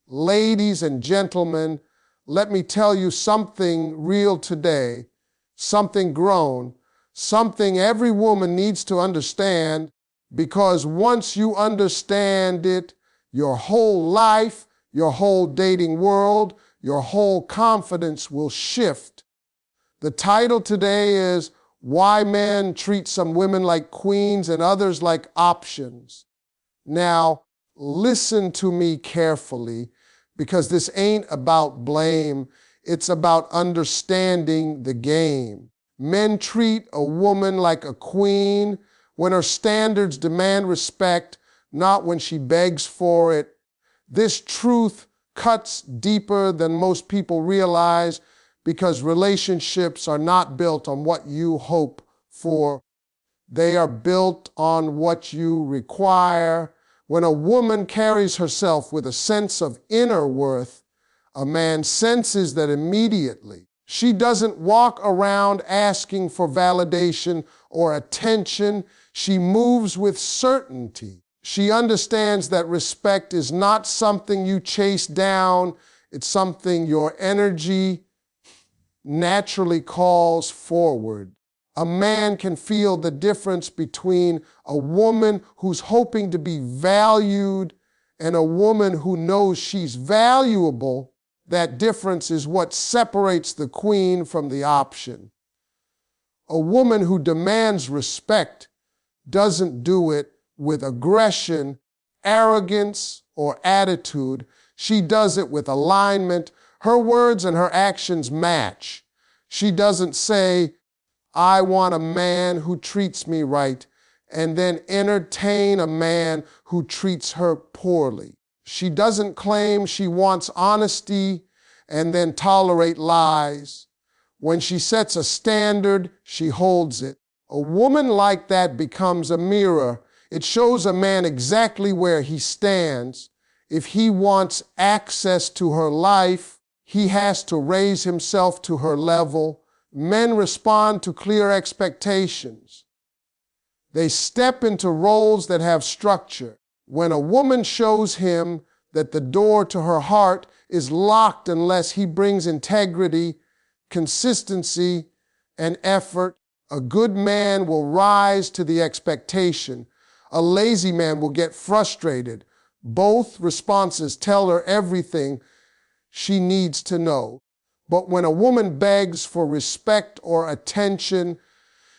Ladies and gentlemen, let me tell you something real today, something grown, something every woman needs to understand, because once you understand it, your whole life, your whole dating world, your whole confidence will shift. The title today is Why Men Treat Some Women Like Queens and Others Like Options. Now, listen to me carefully, because this ain't about blame. It's about understanding the game. Men treat a woman like a queen when her standards demand respect, not when she begs for it. This truth cuts deeper than most people realize, because relationships are not built on what you hope for. They are built on what you require. When a woman carries herself with a sense of inner worth, a man senses that immediately. She doesn't walk around asking for validation or attention. She moves with certainty. She understands that respect is not something you chase down. It's something your energy naturally calls forward. A man can feel the difference between a woman who's hoping to be valued and a woman who knows she's valuable. That difference is what separates the queen from the option. A woman who demands respect doesn't do it with aggression, arrogance, or attitude. She does it with alignment. Her words and her actions match. She doesn't say, I want a man who treats me right, and then entertain a man who treats her poorly. She doesn't claim she wants honesty and then tolerate lies. When she sets a standard, she holds it. A woman like that becomes a mirror. It shows a man exactly where he stands. If he wants access to her life, he has to raise himself to her level. Men respond to clear expectations. They step into roles that have structure. When a woman shows him that the door to her heart is locked unless he brings integrity, consistency, and effort, a good man will rise to the expectation. A lazy man will get frustrated. Both responses tell her everything she needs to know. But when a woman begs for respect or attention,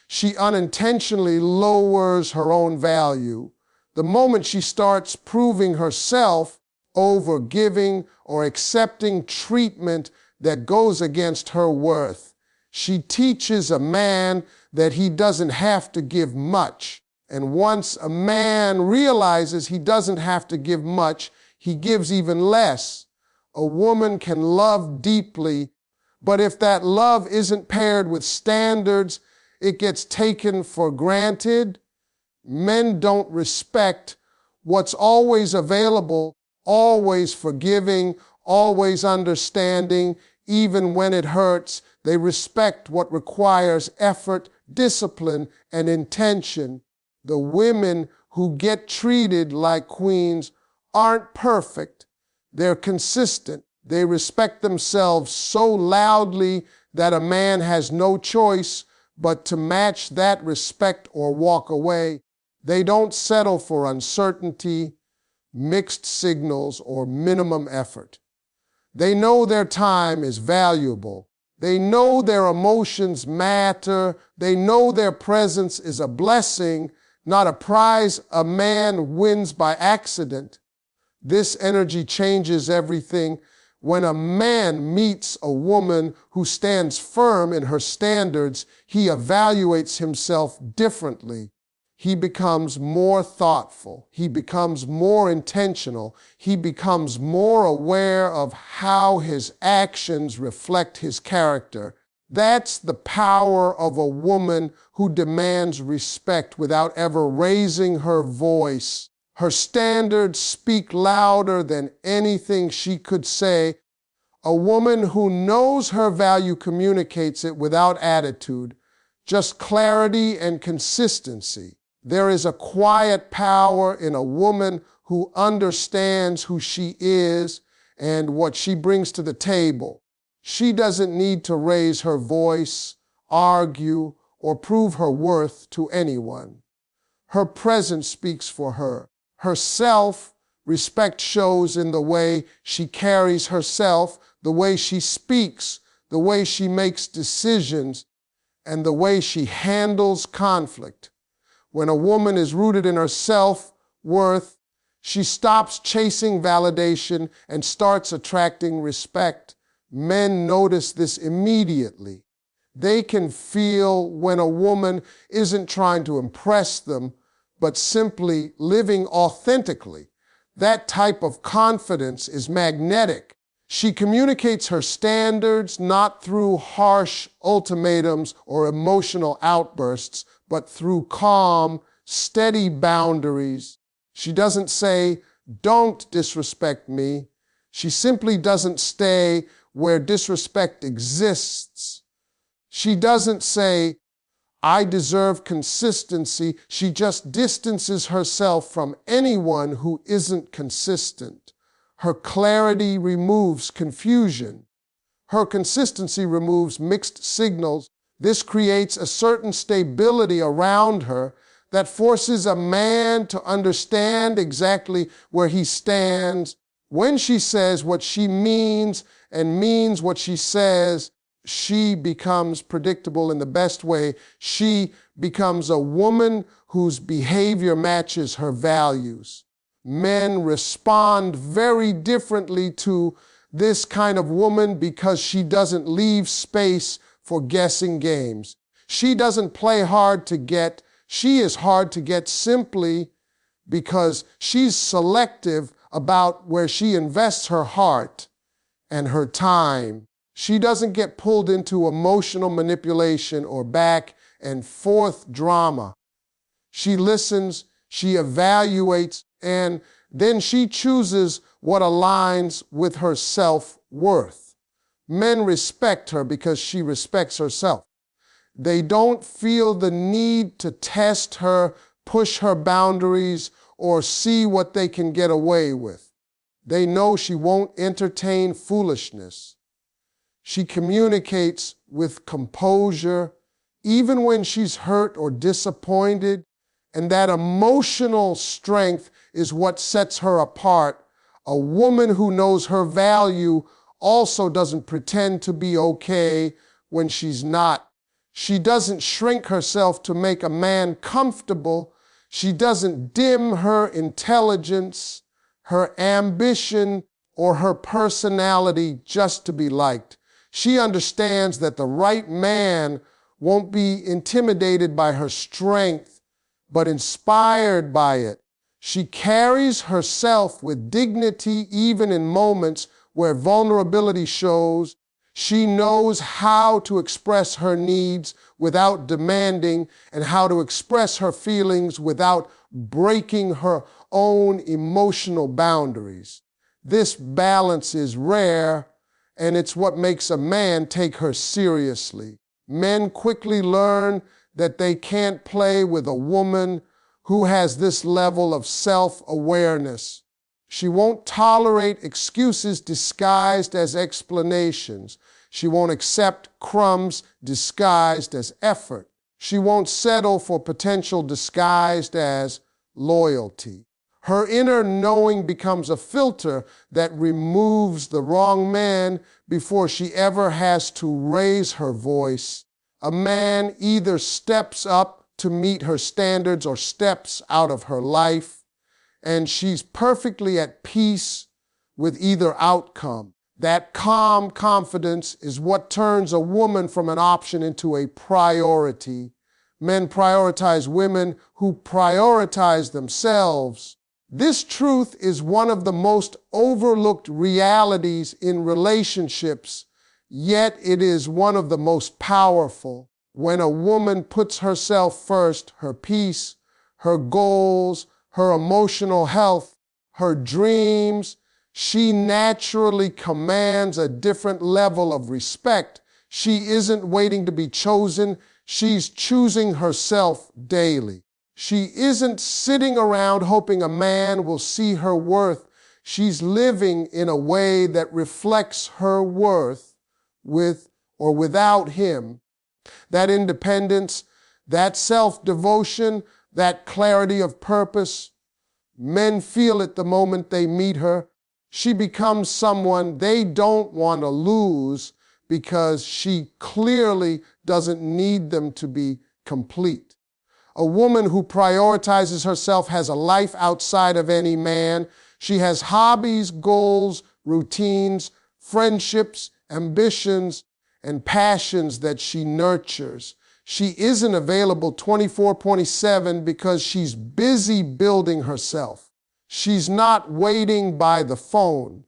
she unintentionally lowers her own value. The moment she starts proving herself over giving or accepting treatment that goes against her worth, she teaches a man that he doesn't have to give much. And once a man realizes he doesn't have to give much, he gives even less. A woman can love deeply, but if that love isn't paired with standards, it gets taken for granted. Men don't respect what's always available, always forgiving, always understanding, even when it hurts. They respect what requires effort, discipline, and intention. The women who get treated like queens aren't perfect. They're consistent. They respect themselves so loudly that a man has no choice but to match that respect or walk away. They don't settle for uncertainty, mixed signals, or minimum effort. They know their time is valuable. They know their emotions matter. They know their presence is a blessing, not a prize a man wins by accident. This energy changes everything. When a man meets a woman who stands firm in her standards, he evaluates himself differently. He becomes more thoughtful. He becomes more intentional. He becomes more aware of how his actions reflect his character. That's the power of a woman who demands respect without ever raising her voice. Her standards speak louder than anything she could say. A woman who knows her value communicates it without attitude, just clarity and consistency. There is a quiet power in a woman who understands who she is and what she brings to the table. She doesn't need to raise her voice, argue, or prove her worth to anyone. Her presence speaks for her. Her self-respect shows in the way she carries herself, the way she speaks, the way she makes decisions, and the way she handles conflict. When a woman is rooted in her self-worth, she stops chasing validation and starts attracting respect. Men notice this immediately. They can feel when a woman isn't trying to impress them, but simply living authentically. That type of confidence is magnetic. She communicates her standards not through harsh ultimatums or emotional outbursts, but through calm, steady boundaries. She doesn't say, "Don't disrespect me." She simply doesn't stay where disrespect exists. She doesn't say, "I deserve consistency." She just distances herself from anyone who isn't consistent. Her clarity removes confusion. Her consistency removes mixed signals. This creates a certain stability around her that forces a man to understand exactly where he stands. When she says what she means and means what she says, she becomes predictable in the best way. She becomes a woman whose behavior matches her values. Men respond very differently to this kind of woman because she doesn't leave space for guessing games. She doesn't play hard to get. She is hard to get simply because she's selective about where she invests her heart and her time. She doesn't get pulled into emotional manipulation or back and forth drama. She listens, she evaluates, and then she chooses what aligns with her self-worth. Men respect her because she respects herself. They don't feel the need to test her, push her boundaries, or see what they can get away with. They know she won't entertain foolishness. She communicates with composure, even when she's hurt or disappointed, and that emotional strength is what sets her apart. A woman who knows her value also doesn't pretend to be okay when she's not. She doesn't shrink herself to make a man comfortable. She doesn't dim her intelligence, her ambition, or her personality just to be liked. She understands that the right man won't be intimidated by her strength, but inspired by it. She carries herself with dignity even in moments where vulnerability shows. She knows how to express her needs without demanding and how to express her feelings without breaking her own emotional boundaries. This balance is rare, and it's what makes a man take her seriously. Men quickly learn that they can't play with a woman who has this level of self-awareness. She won't tolerate excuses disguised as explanations. She won't accept crumbs disguised as effort. She won't settle for potential disguised as loyalty. Her inner knowing becomes a filter that removes the wrong man before she ever has to raise her voice. A man either steps up to meet her standards or steps out of her life, and she's perfectly at peace with either outcome. That calm confidence is what turns a woman from an option into a priority. Men prioritize women who prioritize themselves. This truth is one of the most overlooked realities in relationships, yet it is one of the most powerful. When a woman puts herself first, her peace, her goals, her emotional health, her dreams, she naturally commands a different level of respect. She isn't waiting to be chosen. She's choosing herself daily. She isn't sitting around hoping a man will see her worth. She's living in a way that reflects her worth with or without him. That independence, that self-devotion, that clarity of purpose, men feel it the moment they meet her. She becomes someone they don't want to lose because she clearly doesn't need them to be complete. A woman who prioritizes herself has a life outside of any man. She has hobbies, goals, routines, friendships, ambitions, and passions that she nurtures. She isn't available 24/7 because she's busy building herself. She's not waiting by the phone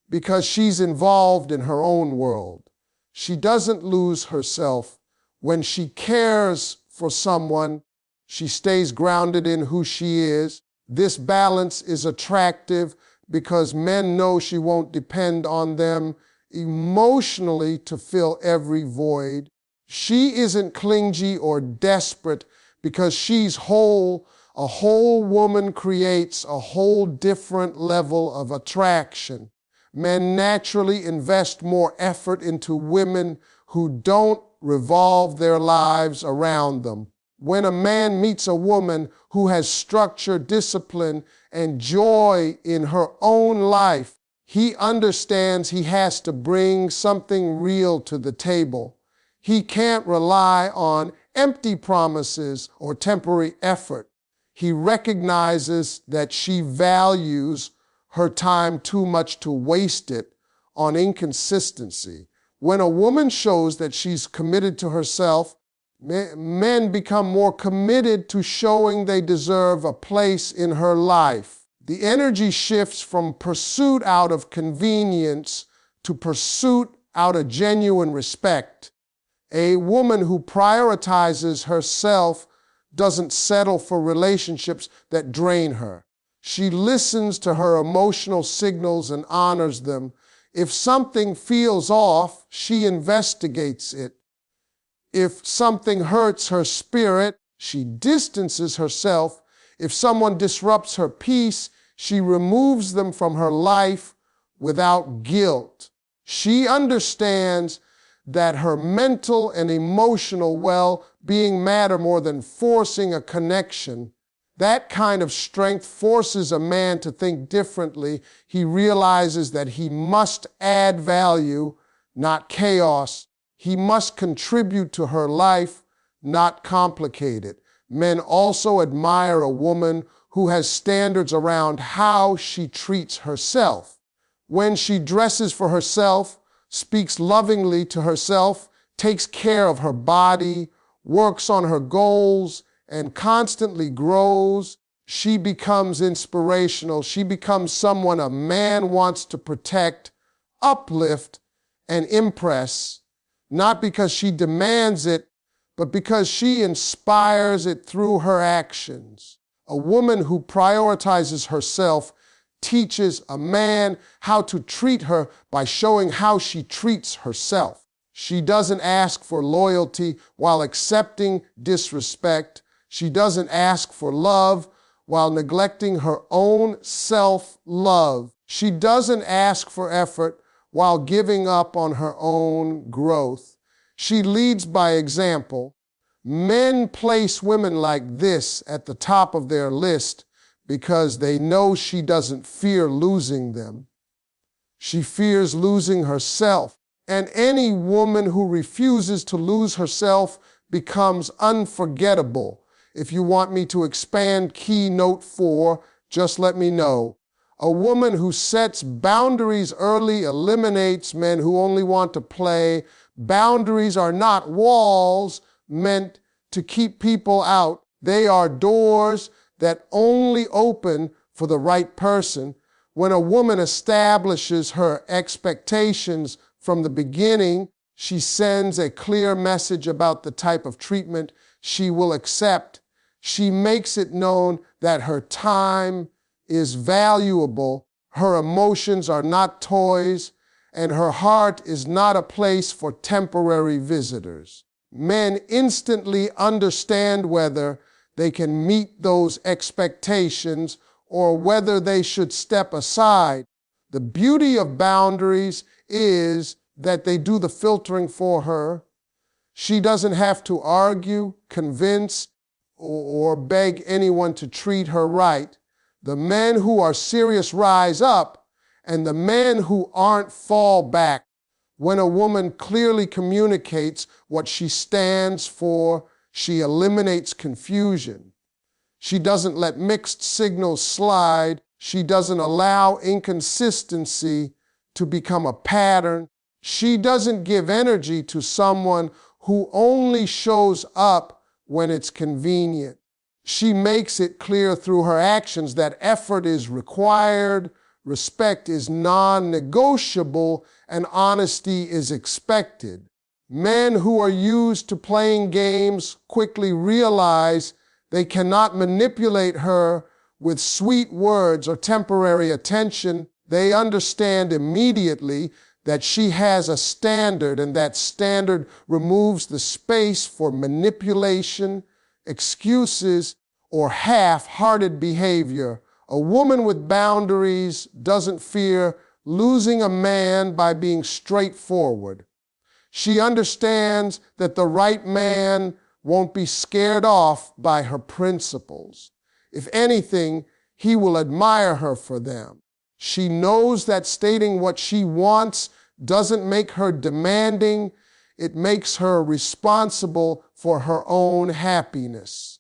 because she's involved in her own world. She doesn't lose herself. When she cares for someone, she stays grounded in who she is. This balance is attractive because men know she won't depend on them emotionally to fill every void. She isn't clingy or desperate because she's whole. A whole woman creates a whole different level of attraction. Men naturally invest more effort into women who don't revolve their lives around them. When a man meets a woman who has structure, discipline, and joy in her own life, he understands he has to bring something real to the table. He can't rely on empty promises or temporary effort. He recognizes that she values her time too much to waste it on inconsistency. When a woman shows that she's committed to herself, men become more committed to showing they deserve a place in her life. The energy shifts from pursuit out of convenience to pursuit out of genuine respect. A woman who prioritizes herself doesn't settle for relationships that drain her. She listens to her emotional signals and honors them. If something feels off, she investigates it. If something hurts her spirit, she distances herself. If someone disrupts her peace, she removes them from her life without guilt. She understands that her mental and emotional well-being matter more than forcing a connection. That kind of strength forces a man to think differently. He realizes that he must add value, not chaos. He must contribute to her life, not complicate it. Men also admire a woman who has standards around how she treats herself. When she dresses for herself, speaks lovingly to herself, takes care of her body, works on her goals, and constantly grows, she becomes inspirational. She becomes someone a man wants to protect, uplift, and impress, not because she demands it, but because she inspires it through her actions. A woman who prioritizes herself teaches a man how to treat her by showing how she treats herself. She doesn't ask for loyalty while accepting disrespect. She doesn't ask for love while neglecting her own self-love. She doesn't ask for effort while giving up on her own growth. She leads by example. Men place women like this at the top of their list because they know she doesn't fear losing them. She fears losing herself. And any woman who refuses to lose herself becomes unforgettable. If you want me to expand keynote 4, just let me know. A woman who sets boundaries early eliminates men who only want to play. Boundaries are not walls meant to keep people out. They are doors that only open for the right person. When a woman establishes her expectations from the beginning, she sends a clear message about the type of treatment she will accept. She makes it known that her time is valuable, her emotions are not toys, and her heart is not a place for temporary visitors. Men instantly understand whether they can meet those expectations or whether they should step aside. The beauty of boundaries is that they do the filtering for her. She doesn't have to argue, convince, or beg anyone to treat her right. The men who are serious rise up, and the men who aren't fall back. When a woman clearly communicates what she stands for, she eliminates confusion. She doesn't let mixed signals slide. She doesn't allow inconsistency to become a pattern. She doesn't give energy to someone who only shows up when it's convenient. She makes it clear through her actions that effort is required, respect is non-negotiable, and honesty is expected. Men who are used to playing games quickly realize they cannot manipulate her with sweet words or temporary attention. They understand immediately that she has a standard, and that standard removes the space for manipulation, excuses, or half-hearted behavior. A woman with boundaries doesn't fear losing a man by being straightforward. She understands that the right man won't be scared off by her principles. If anything, he will admire her for them. She knows that stating what she wants doesn't make her demanding. It makes her responsible for her own happiness.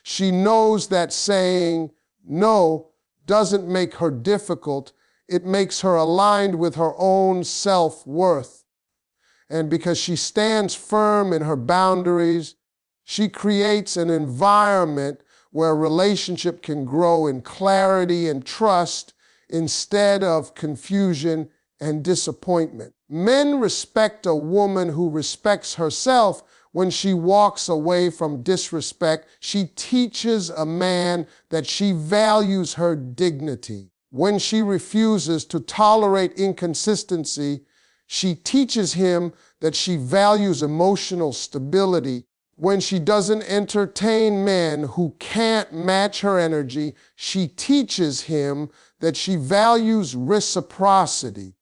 She knows that saying no doesn't make her difficult. It makes her aligned with her own self-worth. And because she stands firm in her boundaries, she creates an environment where a relationship can grow in clarity and trust instead of confusion and disappointment. Men respect a woman who respects herself. When she walks away from disrespect, she teaches a man that she values her dignity. When she refuses to tolerate inconsistency, she teaches him that she values emotional stability. When she doesn't entertain men who can't match her energy, she teaches him that she values reciprocity.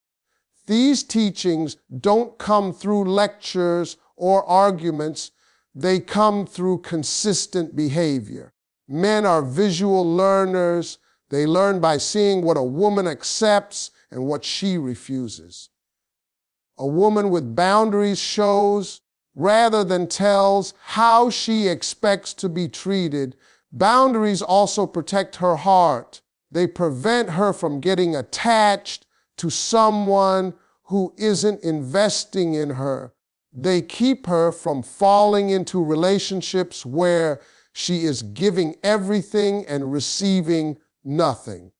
These teachings don't come through lectures or arguments. They come through consistent behavior. Men are visual learners. They learn by seeing what a woman accepts and what she refuses. A woman with boundaries shows rather than tells how she expects to be treated. Boundaries also protect her heart. They prevent her from getting attached to someone who isn't investing in her. They keep her from falling into relationships where she is giving everything and receiving nothing.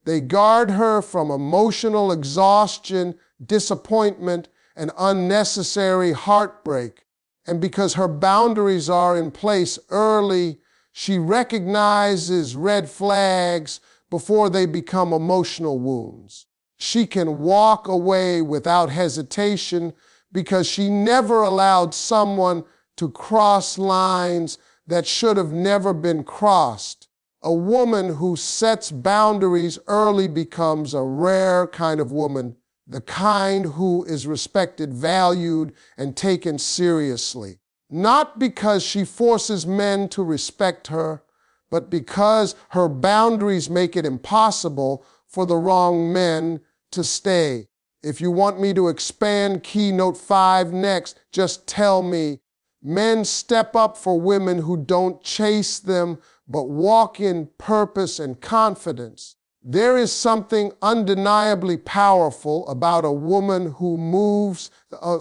They guard her from emotional exhaustion, disappointment, and unnecessary heartbreak. And because her boundaries are in place early, she recognizes red flags before they become emotional wounds. She can walk away without hesitation because she never allowed someone to cross lines that should have never been crossed. A woman who sets boundaries early becomes a rare kind of woman, the kind who is respected, valued, and taken seriously. Not because she forces men to respect her, but because her boundaries make it impossible for the wrong men to stay. If you want me to expand keynote 5 next, just tell me. Men step up for women who don't chase them, but walk in purpose and confidence. There is something undeniably powerful about a woman who moves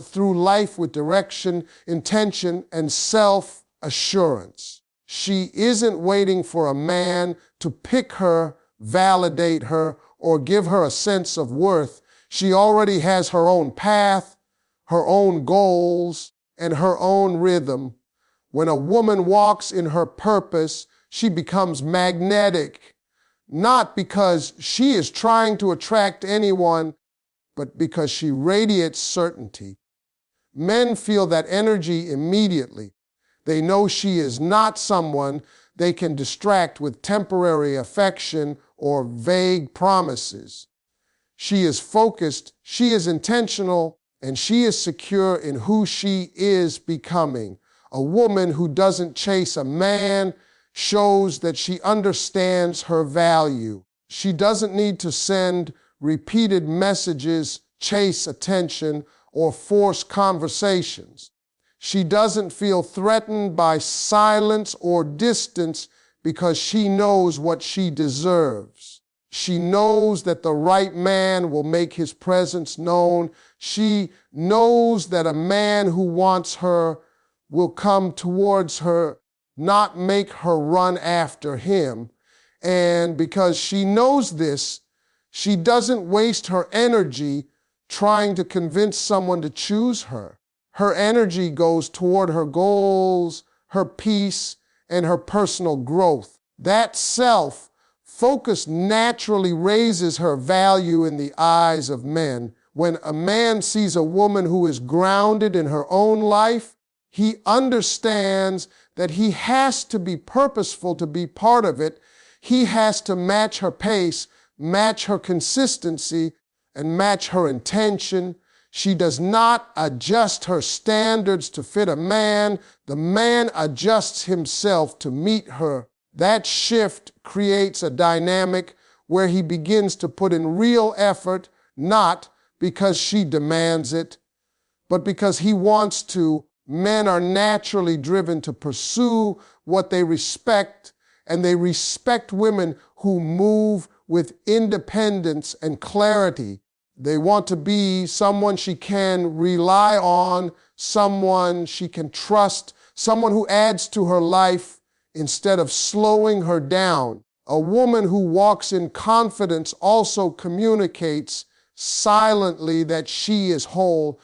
through life with direction, intention, and self-assurance. She isn't waiting for a man to pick her, validate her, or give her a sense of worth. She already has her own path, her own goals, and her own rhythm. When a woman walks in her purpose, she becomes magnetic, not because she is trying to attract anyone, but because she radiates certainty. Men feel that energy immediately. They know she is not someone they can distract with temporary affection or vague promises. She is focused, she is intentional, and she is secure in who she is becoming. A woman who doesn't chase a man shows that she understands her value. She doesn't need to send repeated messages, chase attention, or force conversations. She doesn't feel threatened by silence or distance because she knows what she deserves. She knows that the right man will make his presence known. She knows that a man who wants her will come towards her, not make her run after him. And because she knows this, she doesn't waste her energy trying to convince someone to choose her. Her energy goes toward her goals, her peace, and her personal growth. That self-focus naturally raises her value in the eyes of men. When a man sees a woman who is grounded in her own life, he understands that he has to be purposeful to be part of it. He has to match her pace, match her consistency, and match her intention. She does not adjust her standards to fit a man. The man adjusts himself to meet her. That shift creates a dynamic where he begins to put in real effort, not because she demands it, but because he wants to. Men are naturally driven to pursue what they respect, and they respect women who move with independence and clarity. They want to be someone she can rely on, someone she can trust, someone who adds to her life instead of slowing her down. A woman who walks in confidence also communicates silently that she is whole.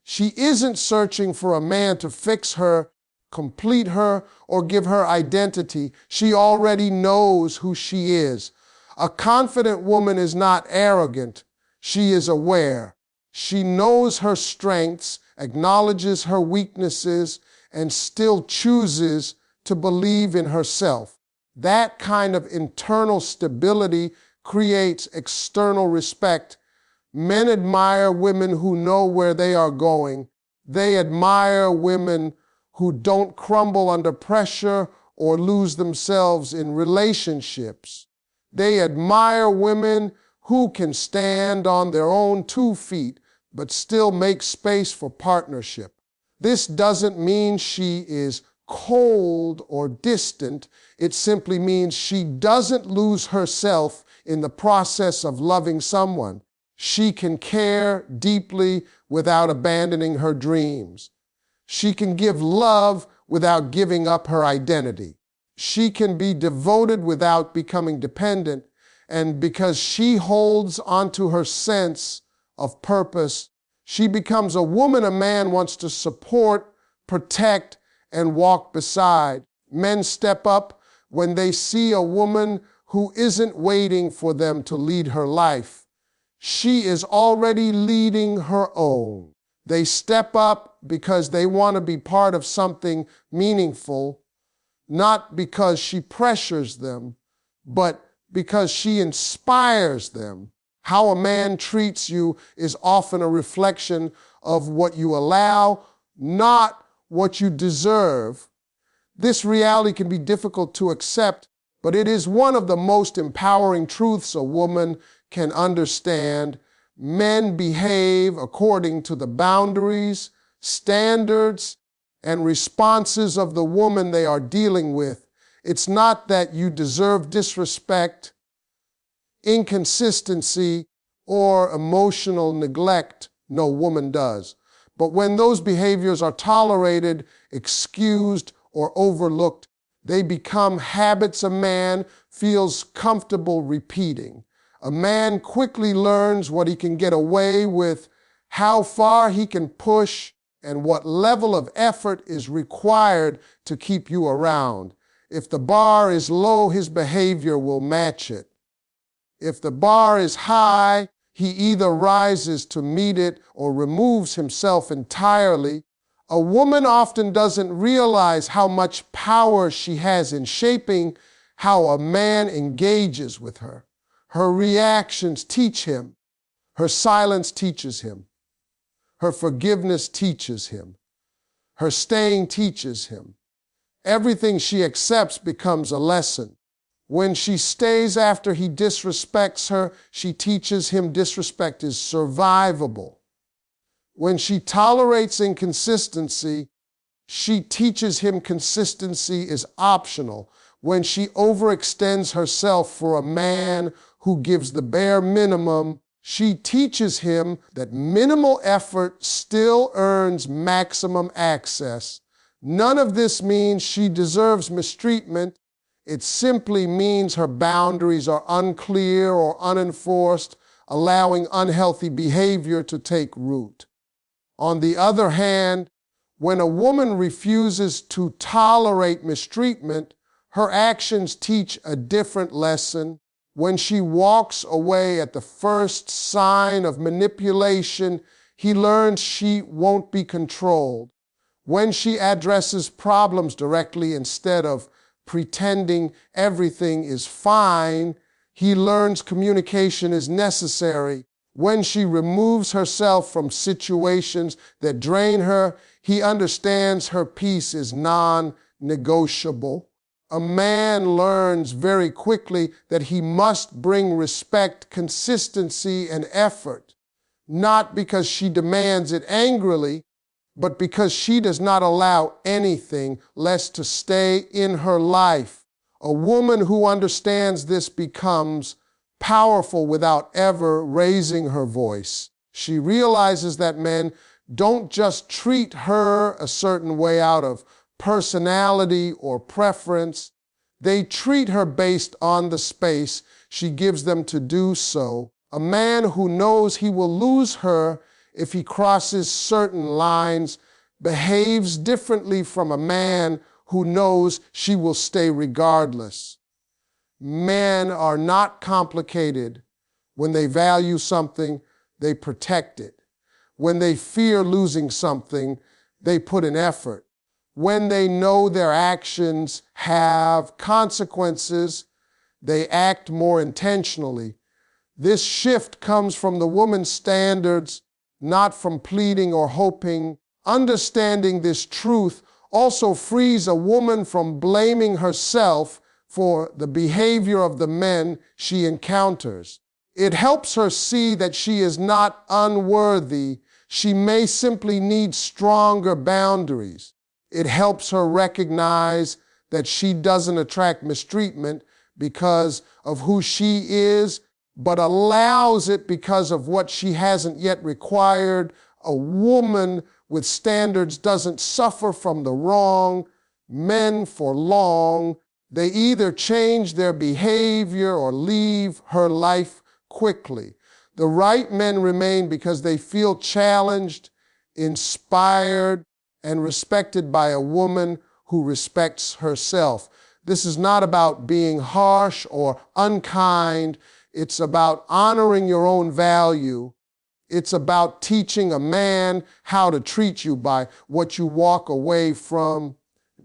She isn't searching for a man to fix her, complete her, or give her identity. She already knows who she is. A confident woman is not arrogant. She is aware. She knows her strengths, acknowledges her weaknesses, and still chooses to believe in herself. That kind of internal stability creates external respect. Men admire women who know where they are going. They admire women who don't crumble under pressure or lose themselves in relationships. They admire women who can stand on their own 2 feet but still make space for partnership. This doesn't mean she is cold or distant. It simply means she doesn't lose herself in the process of loving someone. She can care deeply without abandoning her dreams. She can give love without giving up her identity. She can be devoted without becoming dependent. And because she holds onto her sense of purpose, she becomes a woman a man wants to support, protect, and walk beside. Men step up when they see a woman who isn't waiting for them to lead her life. She is already leading her own. They step up because they want to be part of something meaningful, not because she pressures them, but because she inspires them. How a man treats you is often a reflection of what you allow, not what you deserve. This reality can be difficult to accept, but it is one of the most empowering truths a woman can understand. Men behave according to the boundaries, standards, and responses of the woman they are dealing with. It's not that you deserve disrespect, inconsistency, or emotional neglect. No woman does. But when those behaviors are tolerated, excused, or overlooked, they become habits a man feels comfortable repeating. A man quickly learns what he can get away with, how far he can push, and what level of effort is required to keep you around. If the bar is low, his behavior will match it. If the bar is high, he either rises to meet it or removes himself entirely. A woman often doesn't realize how much power she has in shaping how a man engages with her. Her reactions teach him. Her silence teaches him. Her forgiveness teaches him. Her staying teaches him. Everything she accepts becomes a lesson. When she stays after he disrespects her, she teaches him disrespect is survivable. When she tolerates inconsistency, she teaches him consistency is optional. When she overextends herself for a man who gives the bare minimum, she teaches him that minimal effort still earns maximum access. None of this means she deserves mistreatment. It simply means her boundaries are unclear or unenforced, allowing unhealthy behavior to take root. On the other hand, when a woman refuses to tolerate mistreatment, her actions teach a different lesson. When she walks away at the first sign of manipulation, he learns she won't be controlled. When she addresses problems directly instead of pretending everything is fine, he learns communication is necessary. When she removes herself from situations that drain her, he understands her peace is non-negotiable. A man learns very quickly that he must bring respect, consistency, and effort, not because she demands it angrily, but because she does not allow anything less to stay in her life. A woman who understands this becomes powerful without ever raising her voice. She realizes that men don't just treat her a certain way out of personality or preference. They treat her based on the space she gives them to do so. A man who knows he will lose her if he crosses certain lines behaves differently from a man who knows she will stay regardless. Men are not complicated. When they value something, they protect it. When they fear losing something, they put in effort. When they know their actions have consequences, they act more intentionally. This shift comes from the woman's standards, not from pleading or hoping. Understanding this truth also frees a woman from blaming herself for the behavior of the men she encounters. It helps her see that she is not unworthy. She may simply need stronger boundaries. It helps her recognize that she doesn't attract mistreatment because of who she is, but allows it because of what she hasn't yet required. A woman with standards doesn't suffer from the wrong men for long. They either change their behavior or leave her life quickly. The right men remain because they feel challenged, inspired, and respected by a woman who respects herself. This is not about being harsh or unkind. It's about honoring your own value. It's about teaching a man how to treat you by what you walk away from,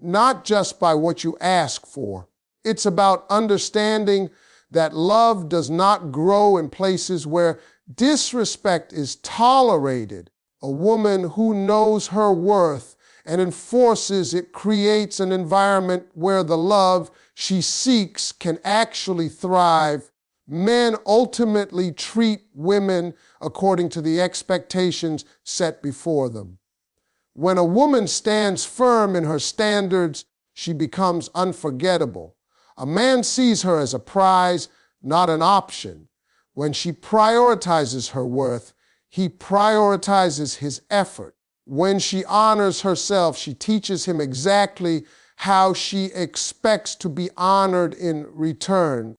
not just by what you ask for. It's about understanding that love does not grow in places where disrespect is tolerated. A woman who knows her worth and enforces it creates an environment where the love she seeks can actually thrive. Men ultimately treat women according to the expectations set before them. When a woman stands firm in her standards, she becomes unforgettable. A man sees her as a prize, not an option. When she prioritizes her worth, he prioritizes his effort. When she honors herself, she teaches him exactly how she expects to be honored in return.